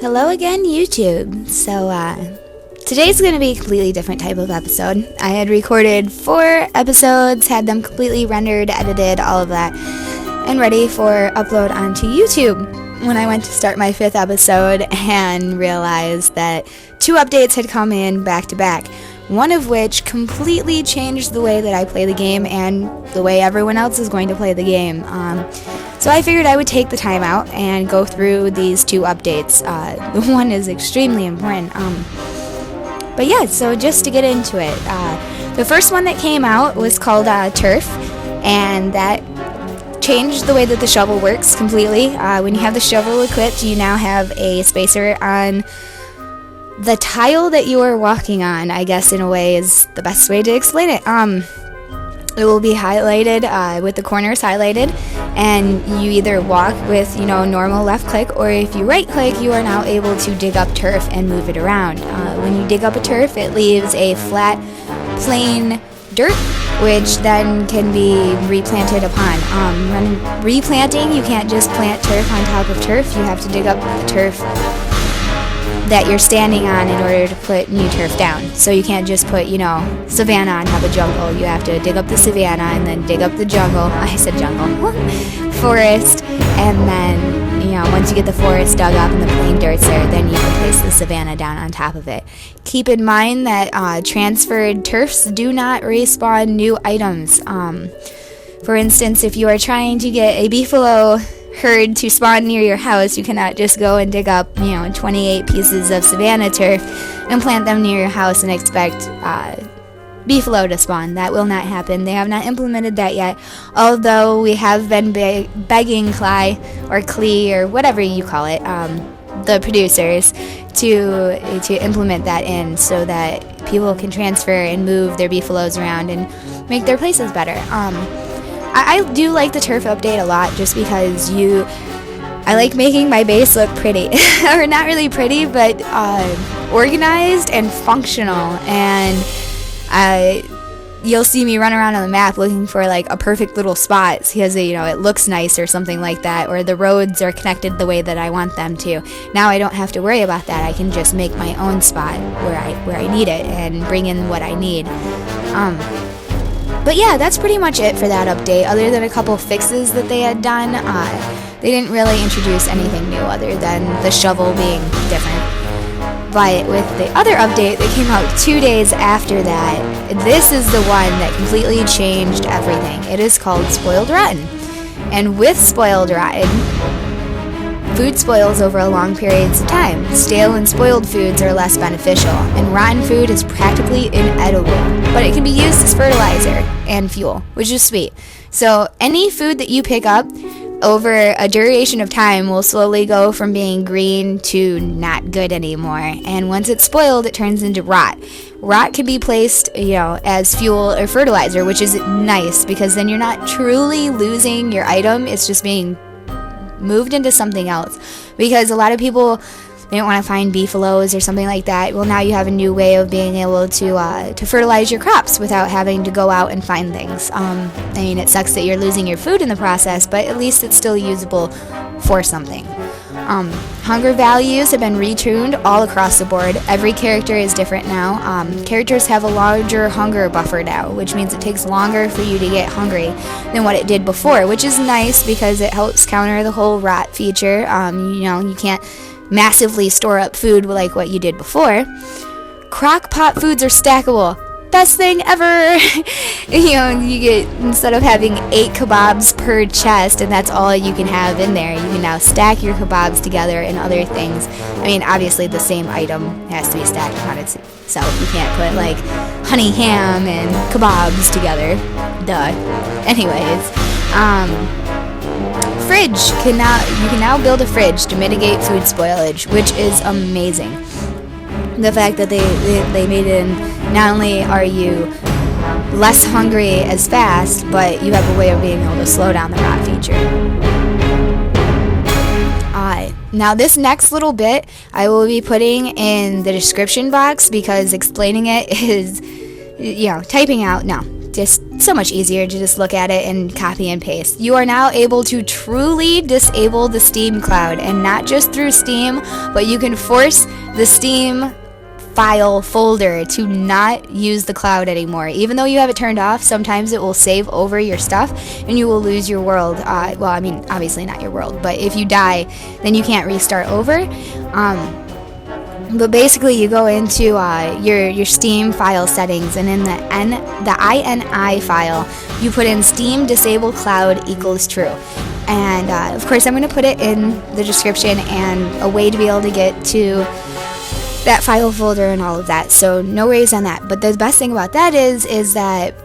Hello again, YouTube. So, today's going to be a completely different type of episode. I had recorded 4 episodes, had them completely rendered, edited, all of that, and ready for upload onto YouTube when I went to start my 5th episode and realized that 2 updates had come in back to back, one of which completely changed the way that I play the game and the way everyone else is going to play the game. So I figured I would take the time out and go through these 2 updates. The one is extremely important. But yeah, so just to get into it, the first one that came out was called Turf, and that changed the way that the shovel works completely. When you have the shovel equipped, you now have a spacer on the tile that you are walking on, I guess in a way is the best way to explain it. It will be highlighted with the corners highlighted, and you either walk with, normal left click, or if you right click, you are now able to dig up turf and move it around. When you dig up a turf, it leaves a flat, plain dirt, which then can be replanted upon. When replanting, you can't just plant turf on top of turf. You have to dig up the turf that you're standing on in order to put new turf down. So you can't just put, savanna on top of jungle. You have to dig up the savanna and then dig up the jungle. I said jungle. Forest. And then, once you get the forest dug up and the plain dirt's there, then you can place the savanna down on top of it. Keep in mind that transferred turfs do not respawn new items. For instance, if you are trying to get a beefalo herd to spawn near your house, you cannot just go and dig up 28 pieces of savanna turf and plant them near your house and expect beefalo to spawn. That will not happen. They have not implemented that yet, although we have been begging Clee or whatever you call it, the producers, to implement that in so that people can transfer and move their beefalos around and make their places better. I do like the turf update a lot just because I like making my base look pretty. Or not really pretty, but organized and functional. And you'll see me run around on the map looking for like a perfect little spot because it looks nice or something like that, or the roads are connected the way that I want them to. Now I don't have to worry about that. I can just make my own spot where I need it and bring in what I need. But yeah, that's pretty much it for that update. Other than a couple fixes that they had done, they didn't really introduce anything new other than the shovel being different. But with the other update that came out 2 days after that, this is the one that completely changed everything. It is called Spoiled Rotten. And with Spoiled Rotten, food spoils over a long periods of time. Stale and spoiled foods are less beneficial, and rotten food is practically inedible. But it can be used as fertilizer and fuel, which is sweet. So any food that you pick up over a duration of time will slowly go from being green to not good anymore. And once it's spoiled, it turns into rot. Rot can be placed, as fuel or fertilizer, which is nice because then you're not truly losing your item. It's just being moved into something else, because a lot of people, they don't want to find beefalos or something like that. Well, now you have a new way of being able to fertilize your crops without having to go out and find things. It sucks that you're losing your food in the process, but at least it's still usable for something. Hunger values have been retuned all across the board. Every character is different now. Characters have a larger hunger buffer now, which means it takes longer for you to get hungry than what it did before, which is nice because it helps counter the whole rot feature. You can't massively store up food like what you did before. Crock pot foods are stackable. Best thing ever. You get, instead of having 8 kebabs per chest and that's all you can have in there, you can now stack your kebabs together and other things. Obviously the same item has to be stacked upon itself. You can't put like honey ham and kebabs together. Duh. Anyways, fridge you can now build a fridge to mitigate food spoilage, which is amazing. The fact that they made it in, not only are you less hungry as fast, but you have a way of being able to slow down the rot feature. Now this next little bit I will be putting in the description box because explaining it is, typing out, no. just so much easier to just look at it and copy and paste. You are now able to truly disable the Steam cloud, and not just through Steam, but you can force the Steam file folder to not use the cloud anymore. Even though you have it turned off, sometimes it will save over your stuff and you will lose your world. Well, I mean, obviously not your world, but if you die, then you can't restart over. But basically, you go into your Steam file settings, and in the INI file, you put in Steam disable cloud equals true. And of course, I'm going to put it in the description and a way to be able to get to that file folder and all of that. So no worries on that. But the best thing about that is that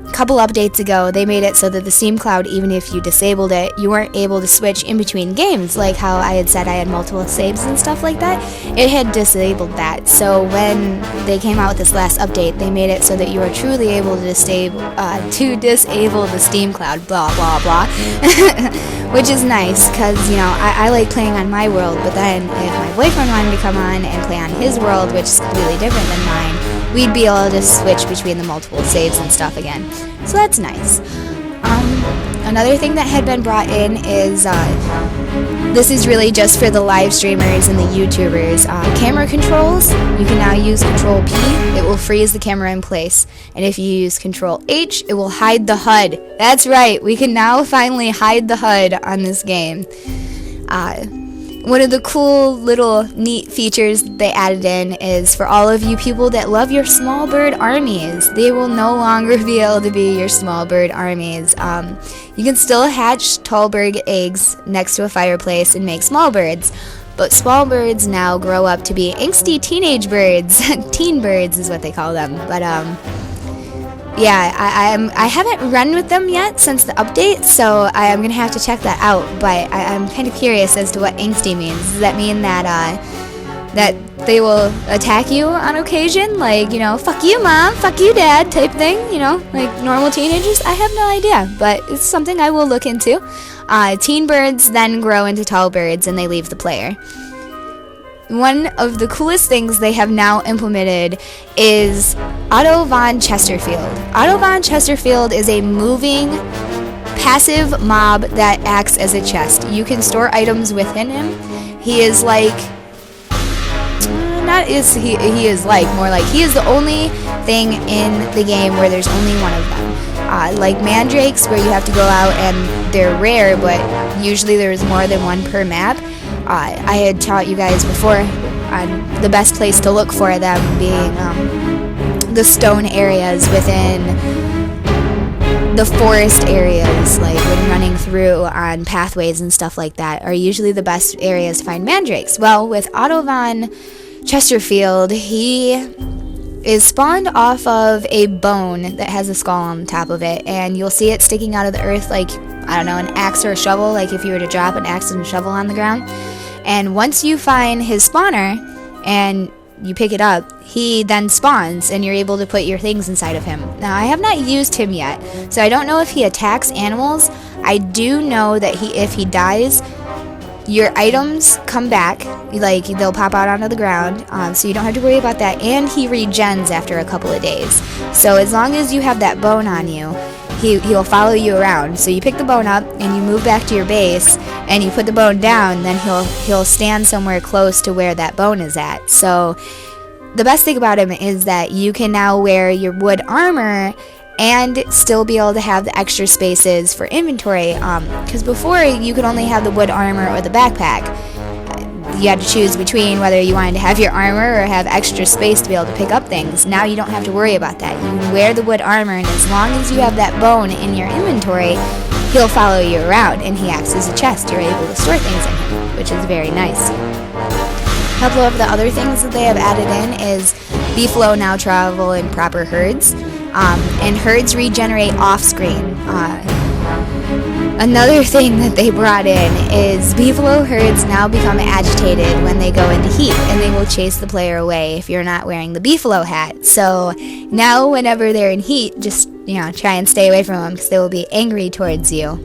a couple updates ago, they made it so that the Steam Cloud, even if you disabled it, you weren't able to switch in between games, like how I had said I had multiple saves and stuff like that. It had disabled that. So when they came out with this last update, they made it so that you are truly able to disable the Steam Cloud, blah, blah, blah. Which is nice, because, you know, I like playing on my world, but then if my boyfriend wanted to come on and play on his world, which is completely different than mine, we'd be able to switch between the multiple saves and stuff again. So that's nice. Another thing that had been brought in is, this is really just for the live streamers and the YouTubers. Camera controls, you can now use Control P. It will freeze the camera in place. And if you use Control H, it will hide the HUD. That's right, we can now finally hide the HUD on this game. One of the cool little neat features they added in is for all of you people that love your small bird armies, they will no longer be able to be your small bird armies. You can still hatch tall bird eggs next to a fireplace and make small birds, but small birds now grow up to be angsty teenage birds. Teen birds is what they call them. But yeah, I haven't run with them yet since the update, so I'm going to have to check that out, but I'm kind of curious as to what angsty means. Does that mean that that they will attack you on occasion? Like, you know, fuck you mom, fuck you dad type thing, you know, like normal teenagers? I have no idea, but it's something I will look into. Teen birds then grow into tall birds and they leave the player. One of the coolest things they have now implemented is Otto Von Chesterfield. Otto Von Chesterfield is a moving, passive mob that acts as a chest. You can store items within him. He is like, he is the only thing in the game where there's only one of them. Like mandrakes, where you have to go out and they're rare, but usually there's more than one per map. I had taught you guys before on the best place to look for them being the stone areas within the forest areas, like when running through on pathways and stuff like that, are usually the best areas to find mandrakes. Well, with Otto Von Chesterfield, he is spawned off of a bone that has a skull on top of it, and you'll see it sticking out of the earth like, I don't know, an axe or a shovel, like if you were to drop an axe and a shovel on the ground. And once you find his spawner and you pick it up, he then spawns and you're able to put your things inside of him. Now, I have not used him yet, so I don't know if he attacks animals. I do know that if he dies, your items come back, like they'll pop out onto the ground, so you don't have to worry about that, and he regens after a couple of days. So as long as you have that bone on you, he'll follow you around. So you pick the bone up and you move back to your base and you put the bone down, then he'll stand somewhere close to where that bone is at. So the best thing about him is that you can now wear your wood armor and still be able to have the extra spaces for inventory, because before you could only have the wood armor or the backpack. You had to choose between whether you wanted to have your armor or have extra space to be able to pick up things. Now you don't have to worry about that. You can wear the wood armor, and as long as you have that bone in your inventory, he'll follow you around, and he acts as a chest. You're able to store things in him, which is very nice. A couple of the other things that they have added in is beefalo now travel in proper herds, and herds regenerate off-screen. Another thing that they brought in is beefalo herds now become agitated when they go into heat, and they will chase the player away if you're not wearing the beefalo hat. So now whenever they're in heat, just, you know, try and stay away from them because they will be angry towards you.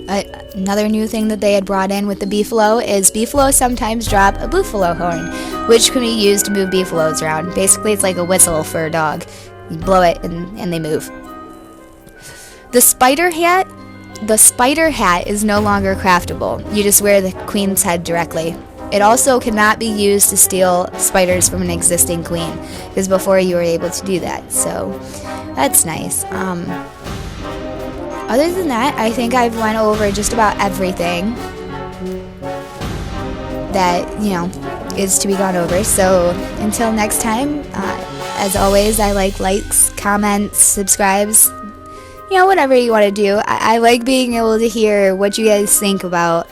Another new thing that they had brought in with the beefalo is beefalo sometimes drop a buffalo horn, which can be used to move beefalos around. Basically, it's like a whistle for a dog. You blow it and they move. The spider hat is no longer craftable. You just wear the queen's head directly. It also cannot be used to steal spiders from an existing queen, because before you were able to do that, so that's nice. Other than that, I think I've went over just about everything that, is to be gone over. So until next time, as always, I like likes, comments, subscribes, whatever you want to do. I like being able to hear what you guys think about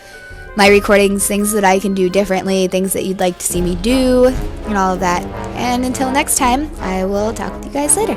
my recordings, things that I can do differently, things that you'd like to see me do, and all of that. And until next time, I will talk with you guys later.